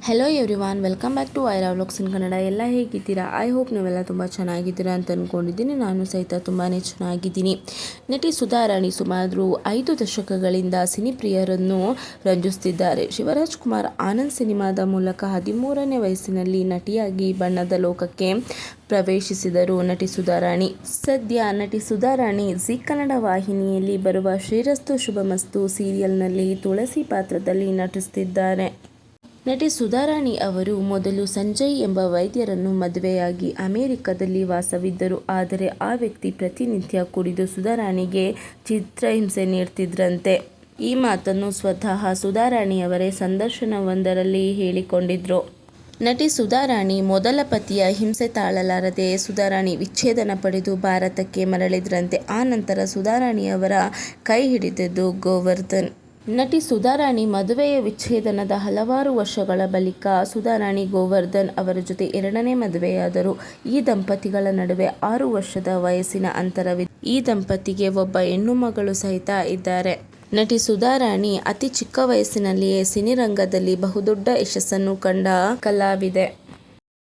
Hello everyone, welcome back to Aira vlogs in Kannada. ಎಲ್ಲ ಹೇಗಿದ್ದೀರಾ? I hope ನೀವೆಲ್ಲ ತುಂಬ ಚೆನ್ನಾಗಿದ್ದೀರಾ ಅಂತ ಅಂದ್ಕೊಂಡಿದ್ದೀನಿ. ನಾನು ಸಹಿತ ತುಂಬಾ ಚೆನ್ನಾಗಿದ್ದೀನಿ. ನಟಿ ಸುಧಾರಾಣಿ ಸುಮಾರು 5 ದಶಕಗಳಿಂದ ಸಿನಿಪ್ರಿಯರನ್ನು ರಂಜಿಸುತ್ತಿದ್ದಾರೆ. ಶಿವರಾಜ್ ಕುಮಾರ್ ಆನಂದ್ ಸಿನಿಮಾದ ಮೂಲಕ 13ನೇ ವಯಸ್ಸಿನಲ್ಲಿ ನಟಿಯಾಗಿ ಬಣ್ಣದ ಲೋಕಕ್ಕೆ ಪ್ರವೇಶಿಸಿದರು ನಟಿ ಸುಧಾರಾಣಿ. ಸದ್ಯ ನಟಿ ಸುಧಾರಾಣಿ ಜೀ ಕನ್ನಡ ವಾಹಿನಿಯಲ್ಲಿ ಬರುವ ಶ್ರೀರಸ್ತು ಶುಭಮಸ್ತು ಸೀರಿಯಲ್ನಲ್ಲಿ ತುಳಸಿ ಪಾತ್ರದಲ್ಲಿ ನಟಿಸುತ್ತಿದ್ದಾರೆ. ನಟಿ ಸುಧಾರಾಣಿ ಅವರು ಮೊದಲು ಸಂಜಯ್ ಎಂಬ ವೈದ್ಯರನ್ನು ಮದುವೆಯಾಗಿ ಅಮೆರಿಕದಲ್ಲಿ ವಾಸವಿದ್ದರು. ಆದರೆ ಆ ವ್ಯಕ್ತಿ ಪ್ರತಿನಿತ್ಯ ಕುಡಿದು ಸುಧಾರಾಣಿಗೆ ಚಿತ್ರಹಿಂಸೆ ನೀಡ್ತಿದ್ರಂತೆ. ಈ ಮಾತನ್ನು ಸ್ವತಃ ಸುಧಾರಾಣಿಯವರೇ ಸಂದರ್ಶನವೊಂದರಲ್ಲಿ ಹೇಳಿಕೊಂಡಿದ್ರು. ನಟಿ ಸುಧಾರಾಣಿ ಮೊದಲ ಪತಿಯ ಹಿಂಸೆ ತಾಳಲಾರದೆ ಸುಧಾರಾಣಿ ವಿಚ್ಛೇದನ ಪಡೆದು ಭಾರತಕ್ಕೆ ಮರಳಿದ್ರಂತೆ. ಆ ನಂತರ ಸುಧಾರಾಣಿಯವರ ಕೈ ಹಿಡಿದಿದ್ದು ಗೋವರ್ಧನ್. ನಟಿ ಸುಧಾರಾಣಿ ಮದುವೆಯ ವಿಚ್ಛೇದನದ ಹಲವಾರು ವರ್ಷಗಳ ಬಳಿಕ ಸುಧಾರಾಣಿ ಗೋವರ್ಧನ್ ಅವರ ಜೊತೆ 2ನೇ ಮದುವೆಯಾದರು. ಈ ದಂಪತಿಗಳ ನಡುವೆ 6 ವರ್ಷದ ವಯಸ್ಸಿನ ಅಂತರವಿದೆ. ಈ ದಂಪತಿಗೆ ಒಬ್ಬ ಹೆಣ್ಣು ಮಗಳು ಸಹಿತ ಇದ್ದಾರೆ. ನಟಿ ಸುಧಾರಾಣಿ ಅತಿ ಚಿಕ್ಕ ವಯಸ್ಸಿನಲ್ಲಿಯೇ ಸಿನಿರಂಗದಲ್ಲಿ ಬಹುದೊಡ್ಡ ಯಶಸ್ಸನ್ನು ಕಂಡ ಕಲಾವಿದೆ.